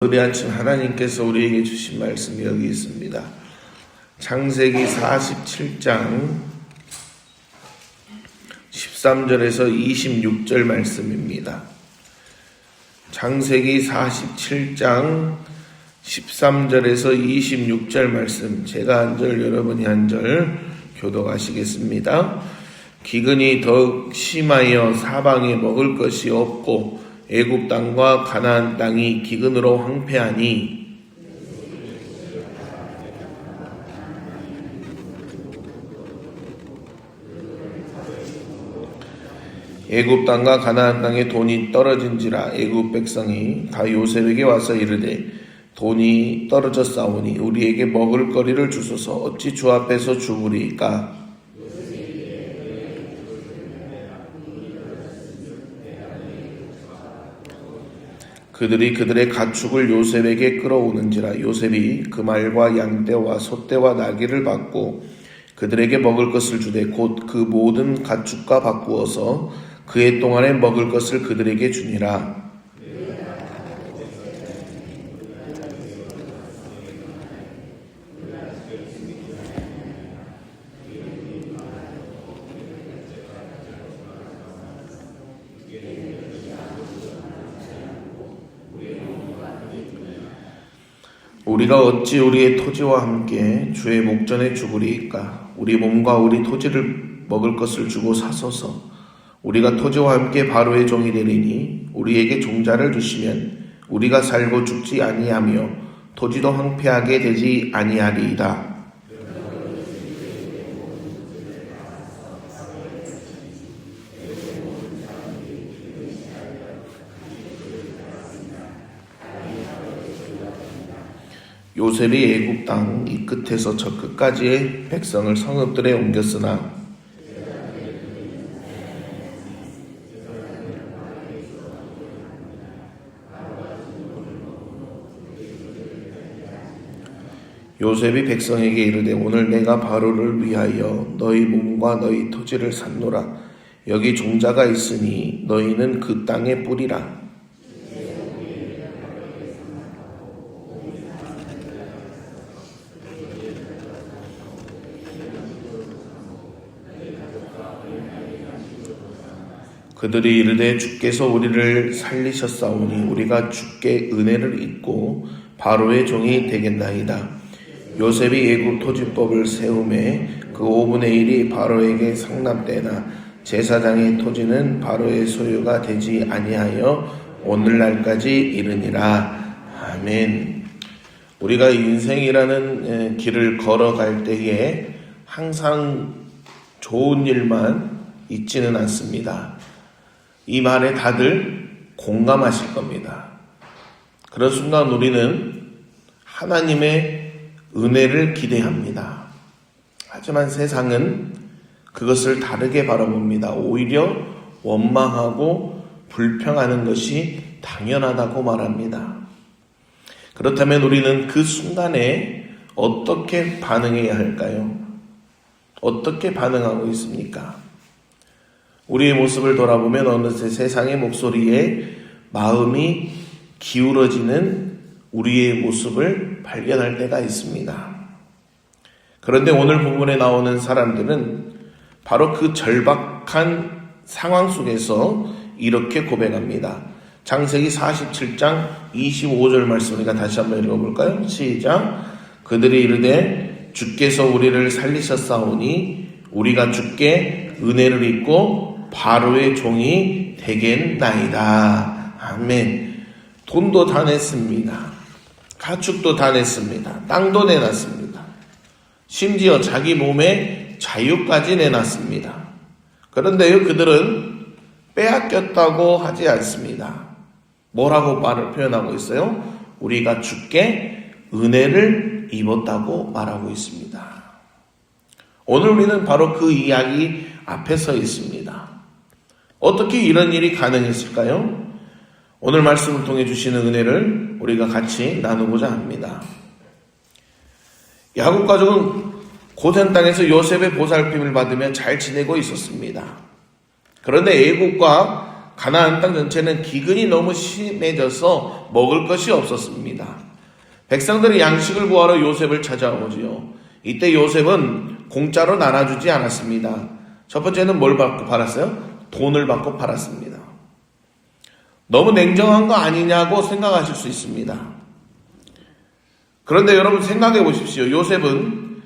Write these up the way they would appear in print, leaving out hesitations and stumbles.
오늘 아침 하나님께서 우리에게 주신 말씀이 여기 있습니다. 창세기 47장 13절에서 26절 말씀입니다. 창세기 47장 13절에서 26절 말씀, 제가 한 절 여러분이 한 절 교독하시겠습니다. 기근이 더욱 심하여 사방에 먹을 것이 없고 애굽 땅과 가나안 땅이 기근으로 황폐하니 애굽 땅과 가나안 땅에 돈이 떨어진지라. 애굽 백성이 다 요셉에게 와서 이르되 돈이 떨어졌사오니 우리에게 먹을 거리를 주소서. 어찌 주 앞에서 죽으리까? 그들이 그들의 가축을 요셉에게 끌어오는지라. 요셉이 그 말과 양떼와 소떼와 나귀를 받고 그들에게 먹을 것을 주되 곧 그 모든 가축과 바꾸어서 그해 동안에 먹을 것을 그들에게 주니라. 우리가 어찌 우리의 토지와 함께 주의 목전에 죽으리이까? 우리 몸과 우리 토지를 먹을 것을 주고 사소서. 우리가 토지와 함께 바로의 종이 되리니 우리에게 종자를 주시면 우리가 살고 죽지 아니하며 토지도 황폐하게 되지 아니하리이다. 요셉이 애굽 땅 이 끝에서 저 끝까지의 백성을 성읍들에 옮겼으나 요셉이 백성에게 이르되 오늘 내가 바로를 위하여 너희 몸과 너희 토지를 샀노라. 여기 종자가 있으니 너희는 그 땅에 뿌리라. 그들이 이르되 주께서 우리를 살리셨사오니 우리가 주께 은혜를 입고 바로의 종이 되겠나이다. 요셉이 애굽 토지법을 세우매 그 5분의 1이 바로에게 상납되나 제사장의 토지는 바로의 소유가 되지 아니하여 오늘날까지 이르니라. 아멘. 우리가 인생이라는 길을 걸어갈 때에 항상 좋은 일만 있지는 않습니다. 이 말에 다들 공감하실 겁니다. 그런 순간 우리는 하나님의 은혜를 기대합니다. 하지만 세상은 그것을 다르게 바라봅니다. 오히려 원망하고 불평하는 것이 당연하다고 말합니다. 그렇다면 우리는 그 순간에 어떻게 반응해야 할까요? 어떻게 반응하고 있습니까? 우리의 모습을 돌아보면 어느새 세상의 목소리에 마음이 기울어지는 우리의 모습을 발견할 때가 있습니다. 그런데 오늘 본문에 나오는 사람들은 바로 그 절박한 상황 속에서 이렇게 고백합니다. 창세기 47장 25절 말씀 우리가 다시 한번 읽어볼까요? 시작. 그들이 이르되 주께서 우리를 살리셨사오니 우리가 주께 은혜를 입고 바로의 종이 되겠나이다. 아멘. 돈도 다 냈습니다. 가축도 다 냈습니다. 땅도 내놨습니다. 심지어 자기 몸에 자유까지 내놨습니다. 그런데요, 그들은 빼앗겼다고 하지 않습니다. 뭐라고 말을 표현하고 있어요? 우리가 주께 은혜를 입었다고 말하고 있습니다. 오늘 우리는 바로 그 이야기 앞에 서 있습니다. 어떻게 이런 일이 가능했을까요? 오늘 말씀을 통해 주시는 은혜를 우리가 같이 나누고자 합니다. 야곱 가족은 고센 땅에서 요셉의 보살핌을 받으며 잘 지내고 있었습니다. 그런데 애굽과 가나안 땅 전체는 기근이 너무 심해져서 먹을 것이 없었습니다. 백성들이 양식을 구하러 요셉을 찾아오지요. 이때 요셉은 공짜로 나눠주지 않았습니다. 첫 번째는 뭘 받고 팔았어요? 돈을 받고 팔았습니다. 너무 냉정한 거 아니냐고 생각하실 수 있습니다. 그런데 여러분 생각해 보십시오. 요셉은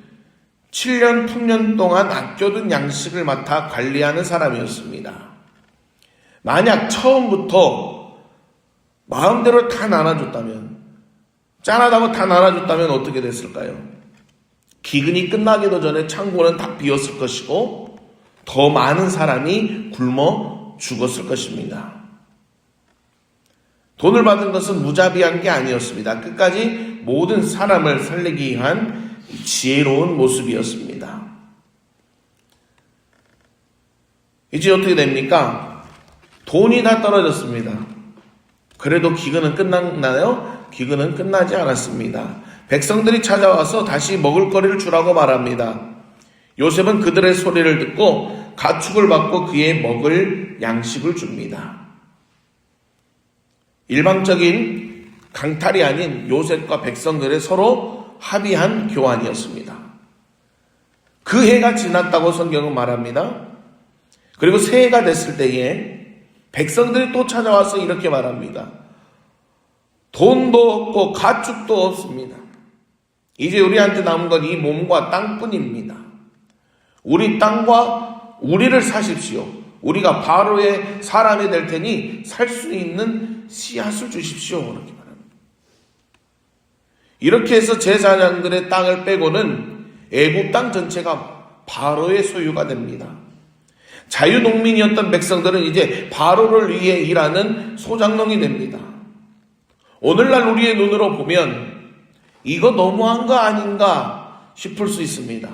7년, 8년 동안 아껴둔 양식을 맡아 관리하는 사람이었습니다. 만약 처음부터 마음대로 다 나눠줬다면, 짠하다고 다 나눠줬다면 어떻게 됐을까요? 기근이 끝나기도 전에 창고는 다 비었을 것이고 더 많은 사람이 굶어 죽었을 것입니다. 돈을 받은 것은 무자비한 게 아니었습니다. 끝까지 모든 사람을 살리기 위한 지혜로운 모습이었습니다. 이제 어떻게 됩니까? 돈이 다 떨어졌습니다. 그래도 기근은 끝났나요? 기근은 끝나지 않았습니다. 백성들이 찾아와서 다시 먹을 거리를 주라고 말합니다. 요셉은 그들의 소리를 듣고 가축을 받고 그의 먹을 양식을 줍니다. 일방적인 강탈이 아닌 요셉과 백성들의 서로 합의한 교환이었습니다. 그 해가 지났다고 성경은 말합니다. 그리고 새해가 됐을 때에 백성들이 또 찾아와서 이렇게 말합니다. 돈도 없고 가축도 없습니다. 이제 우리한테 남은 건 이 몸과 땅뿐입니다. 우리 땅과 우리를 사십시오. 우리가 바로의 사람이 될 테니 살 수 있는 씨앗을 주십시오. 그렇게 말합니다. 이렇게 해서 제사장들의 땅을 빼고는 애굽 땅 전체가 바로의 소유가 됩니다. 자유농민이었던 백성들은 이제 바로를 위해 일하는 소장농이 됩니다. 오늘날 우리의 눈으로 보면 이거 너무한 거 아닌가 싶을 수 있습니다.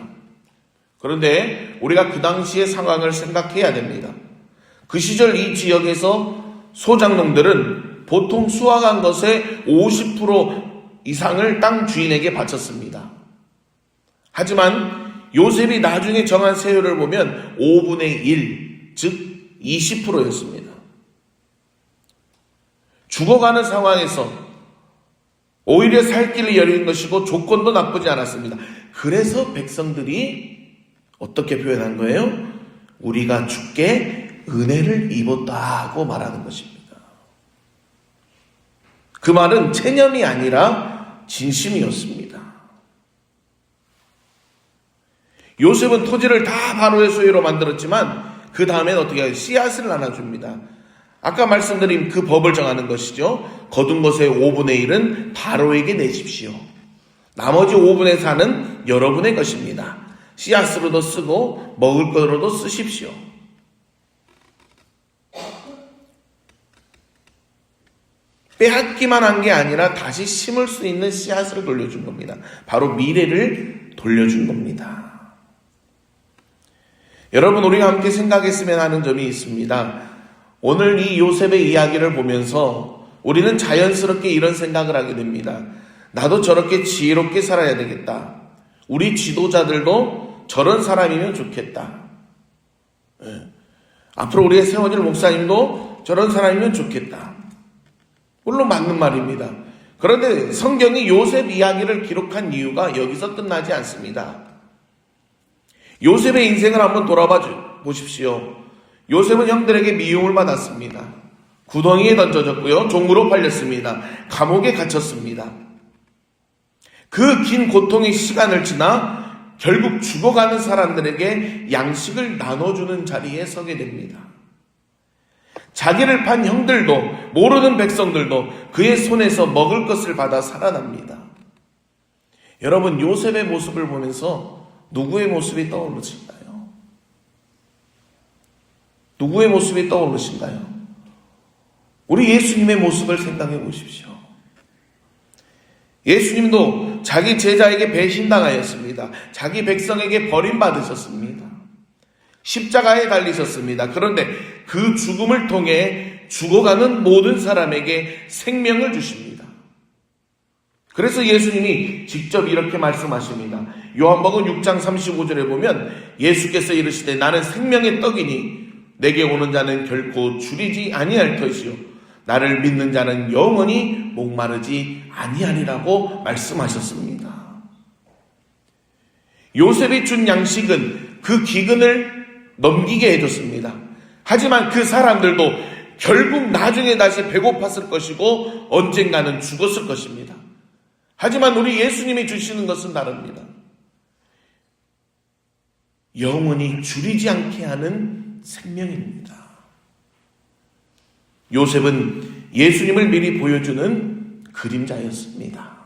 그런데 우리가 그 당시의 상황을 생각해야 됩니다. 그 시절 이 지역에서 소장농들은 보통 수확한 것의 50% 이상을 땅 주인에게 바쳤습니다. 하지만 요셉이 나중에 정한 세율을 보면 5분의 1, 즉 20%였습니다. 죽어가는 상황에서 오히려 살 길을 열린 것이고 조건도 나쁘지 않았습니다. 그래서 백성들이 어떻게 표현한 거예요? 우리가 주께 은혜를 입었다고 말하는 것입니다. 그 말은 체념이 아니라 진심이었습니다. 요셉은 토지를 다 바로의 소유로 만들었지만 그 다음엔 어떻게 해요? 씨앗을 나눠줍니다. 아까 말씀드린 그 법을 정하는 것이죠. 거둔 것의 5분의 1은 바로에게 내십시오. 나머지 5분의 4는 여러분의 것입니다. 씨앗으로도 쓰고 먹을 것으로도 쓰십시오. 빼앗기만 한 게 아니라 다시 심을 수 있는 씨앗을 돌려준 겁니다. 바로 미래를 돌려준 겁니다. 여러분, 우리가 함께 생각했으면 하는 점이 있습니다. 오늘 이 요셉의 이야기를 보면서 우리는 자연스럽게 이런 생각을 하게 됩니다. 나도 저렇게 지혜롭게 살아야 되겠다. 우리 지도자들도 저런 사람이면 좋겠다. 앞으로 우리의 세워질 목사님도 저런 사람이면 좋겠다. 물론 맞는 말입니다. 그런데 성경이 요셉 이야기를 기록한 이유가 여기서 끝나지 않습니다. 요셉의 인생을 한번 돌아봐 보십시오. 요셉은 형들에게 미움을 받았습니다. 구덩이에 던져졌고요. 종으로 팔렸습니다. 감옥에 갇혔습니다. 그 긴 고통의 시간을 지나 결국 죽어가는 사람들에게 양식을 나눠주는 자리에 서게 됩니다. 자기를 판 형들도 모르는 백성들도 그의 손에서 먹을 것을 받아 살아납니다. 여러분, 요셉의 모습을 보면서 누구의 모습이 떠오르실까요? 누구의 모습이 떠오르신가요? 우리 예수님의 모습을 생각해 보십시오. 예수님도 자기 제자에게 배신당하였습니다. 자기 백성에게 버림받으셨습니다. 십자가에 달리셨습니다. 그런데 그 죽음을 통해 죽어가는 모든 사람에게 생명을 주십니다. 그래서 예수님이 직접 이렇게 말씀하십니다. 요한복음 6장 35절에 보면 예수께서 이르시되 나는 생명의 떡이니 내게 오는 자는 결코 줄이지 아니할 것이요 나를 믿는 자는 영원히 목마르지 아니하리라고 말씀하셨습니다. 요셉이 준 양식은 그 기근을 넘기게 해줬습니다. 하지만 그 사람들도 결국 나중에 다시 배고팠을 것이고 언젠가는 죽었을 것입니다. 하지만 우리 예수님이 주시는 것은 다릅니다. 영원히 줄이지 않게 하는 생명입니다. 요셉은 예수님을 미리 보여주는 그림자였습니다.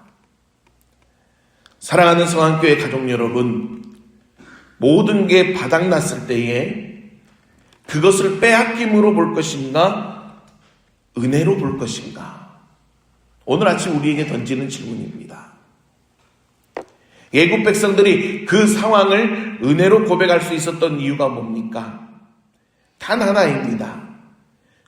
사랑하는 성안교회 가족 여러분, 모든 게 바닥났을 때에 그것을 빼앗김으로 볼 것인가, 은혜로 볼 것인가? 오늘 아침 우리에게 던지는 질문입니다. 애국 백성들이 그 상황을 은혜로 고백할 수 있었던 이유가 뭡니까? 단 하나입니다.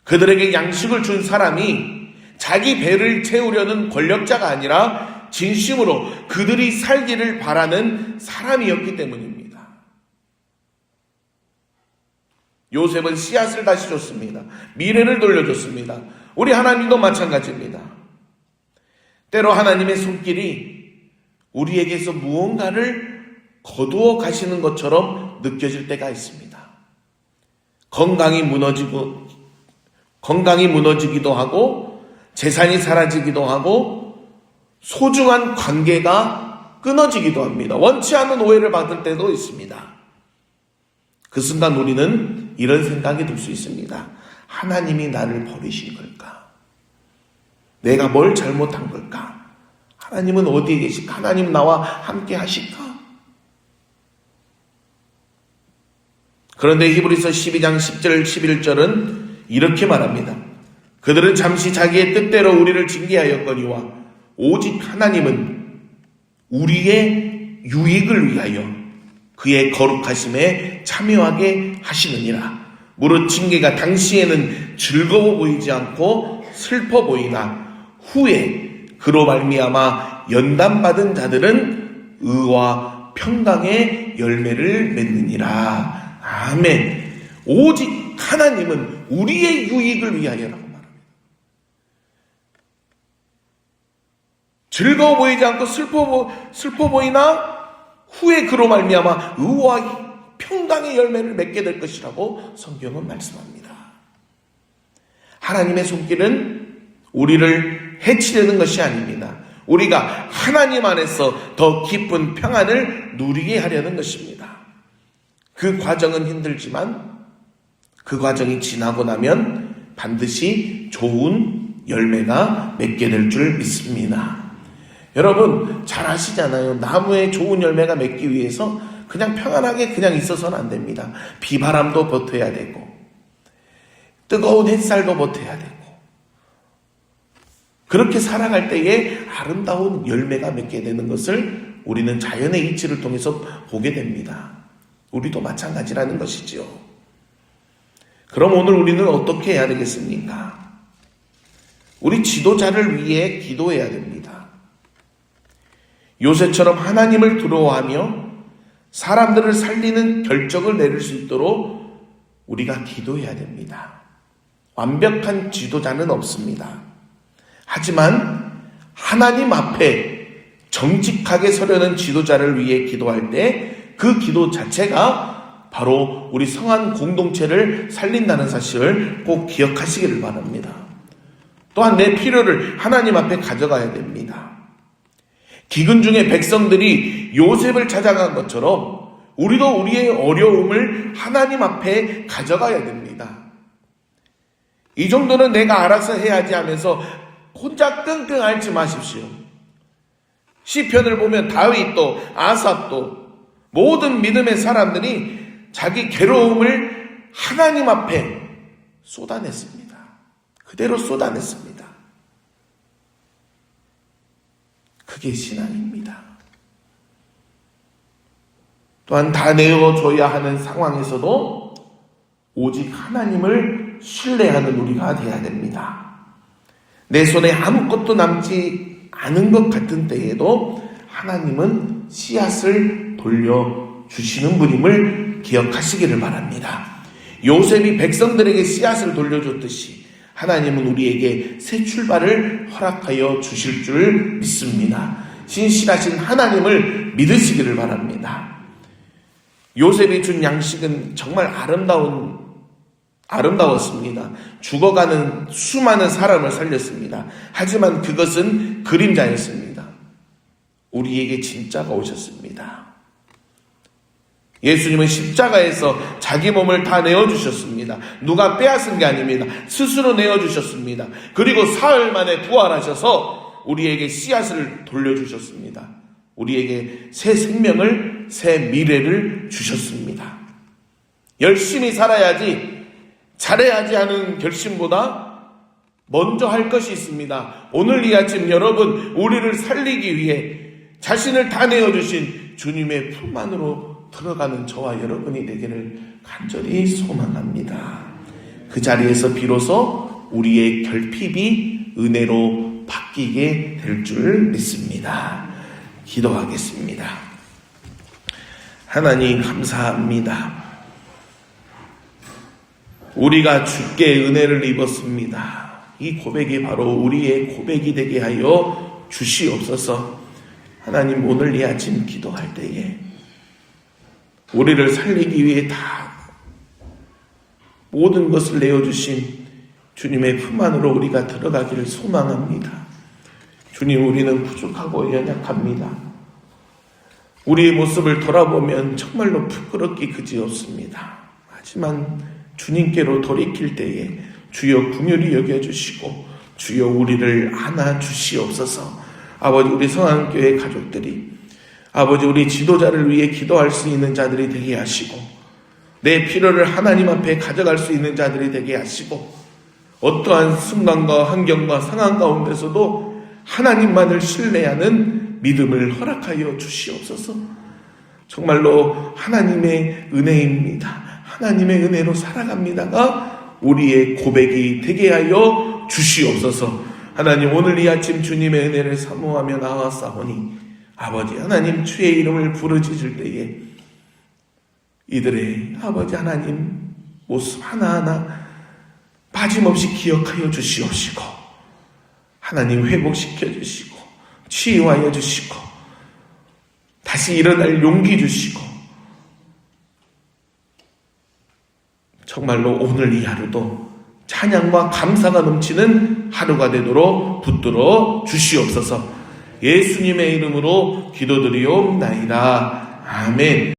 그들에게 양식을 준 사람이 자기 배를 채우려는 권력자가 아니라 진심으로 그들이 살기를 바라는 사람이었기 때문입니다. 요셉은 씨앗을 다시 줬습니다. 미래를 돌려줬습니다. 우리 하나님도 마찬가지입니다. 때로 하나님의 손길이 우리에게서 무언가를 거두어 가시는 것처럼 느껴질 때가 있습니다. 건강이 무너지기도 하고, 재산이 사라지기도 하고, 소중한 관계가 끊어지기도 합니다. 원치 않은 오해를 받을 때도 있습니다. 그 순간 우리는 이런 생각이 들 수 있습니다. 하나님이 나를 버리신 걸까? 내가 뭘 잘못한 걸까? 하나님은 어디에 계실까? 하나님 나와 함께 하실까? 그런데 히브리서 12장 10절 11절은 이렇게 말합니다. 그들은 잠시 자기의 뜻대로 우리를 징계하였거니와 오직 하나님은 우리의 유익을 위하여 그의 거룩하심에 참여하게 하시느니라. 무릇 징계가 당시에는 즐거워 보이지 않고 슬퍼 보이나 후에 그로 말미암아 연단받은 자들은 의와 평강의 열매를 맺느니라. 아멘. 오직 하나님은 우리의 유익을 위하여라고 말합니다. 즐거워 보이지 않고 슬퍼 보이나 후에 그로 말미암아 의와 평강의 열매를 맺게 될 것이라고 성경은 말씀합니다. 하나님의 손길은 우리를 해치려는 것이 아닙니다. 우리가 하나님 안에서 더 깊은 평안을 누리게 하려는 것입니다. 그 과정은 힘들지만 그 과정이 지나고 나면 반드시 좋은 열매가 맺게 될 줄 믿습니다. 여러분 잘 아시잖아요. 나무에 좋은 열매가 맺기 위해서 그냥 평안하게 그냥 있어서는 안 됩니다. 비바람도 버텨야 되고 뜨거운 햇살도 버텨야 되고 그렇게 살아갈 때에 아름다운 열매가 맺게 되는 것을 우리는 자연의 이치를 통해서 보게 됩니다. 우리도 마찬가지라는 것이지요. 그럼 오늘 우리는 어떻게 해야 되겠습니까? 우리 지도자를 위해 기도해야 됩니다. 요셉처럼 하나님을 두려워하며 사람들을 살리는 결정을 내릴 수 있도록 우리가 기도해야 됩니다. 완벽한 지도자는 없습니다. 하지만 하나님 앞에 정직하게 서려는 지도자를 위해 기도할 때 그 기도 자체가 바로 우리 성안 공동체를 살린다는 사실을 꼭 기억하시기를 바랍니다. 또한 내 필요를 하나님 앞에 가져가야 됩니다. 기근 중에 백성들이 요셉을 찾아간 것처럼 우리도 우리의 어려움을 하나님 앞에 가져가야 됩니다. 이 정도는 내가 알아서 해야지 하면서 혼자 끙끙 앓지 마십시오. 시편을 보면 다윗도 아삽도 모든 믿음의 사람들이 자기 괴로움을 하나님 앞에 쏟아냈습니다. 그대로 쏟아냈습니다. 그게 신앙입니다. 또한 다 내어줘야 하는 상황에서도 오직 하나님을 신뢰하는 우리가 되어야 됩니다. 내 손에 아무것도 남지 않은 것 같은 때에도 하나님은 씨앗을 돌려주시는 분임을 기억하시기를 바랍니다. 요셉이 백성들에게 씨앗을 돌려줬듯이 하나님은 우리에게 새 출발을 허락하여 주실 줄 믿습니다. 신실하신 하나님을 믿으시기를 바랍니다. 요셉이 준 양식은 정말 아름다웠습니다. 죽어가는 수많은 사람을 살렸습니다. 하지만 그것은 그림자였습니다. 우리에게 진짜가 오셨습니다. 예수님은 십자가에서 자기 몸을 다 내어주셨습니다. 누가 빼앗은 게 아닙니다. 스스로 내어주셨습니다. 그리고 사흘 만에 부활하셔서 우리에게 씨앗을 돌려주셨습니다. 우리에게 새 생명을, 새 미래를 주셨습니다. 열심히 살아야지, 잘해야지 하는 결심보다 먼저 할 것이 있습니다. 오늘 이 아침 여러분, 우리를 살리기 위해 자신을 다 내어주신 주님의 품 안으로 들어가는 저와 여러분이 되기를 간절히 소망합니다. 그 자리에서 비로소 우리의 결핍이 은혜로 바뀌게 될 줄 믿습니다. 기도하겠습니다. 하나님 감사합니다. 우리가 주께 은혜를 입었습니다. 이 고백이 바로 우리의 고백이 되게 하여 주시옵소서. 하나님, 오늘 이 아침 기도할 때에 우리를 살리기 위해 다 모든 것을 내어주신 주님의 품 안으로 우리가 들어가기를 소망합니다. 주님, 우리는 부족하고 연약합니다. 우리의 모습을 돌아보면 정말로 부끄럽기 그지없습니다. 하지만 주님께로 돌이킬 때에 주여 긍휼히 여겨주시고 주여 우리를 안아주시옵소서. 아버지, 우리 성안교회 가족들이 아버지, 우리 지도자를 위해 기도할 수 있는 자들이 되게 하시고 내 필요를 하나님 앞에 가져갈 수 있는 자들이 되게 하시고 어떠한 순간과 환경과 상황 가운데서도 하나님만을 신뢰하는 믿음을 허락하여 주시옵소서. 정말로 하나님의 은혜입니다. 하나님의 은혜로 살아갑니다가 우리의 고백이 되게 하여 주시옵소서. 하나님, 오늘 이 아침 주님의 은혜를 사모하며 나아왔사오니 아버지 하나님, 주의 이름을 부르짖을 때에 이들의 아버지 하나님 모습 하나하나 빠짐없이 기억하여 주시옵시고 하나님 회복시켜 주시고 치유하여 주시고 다시 일어날 용기 주시고 정말로 오늘 이 하루도 찬양과 감사가 넘치는 하루가 되도록 붙들어 주시옵소서. 예수님의 이름으로 기도드리옵나이다. 아멘.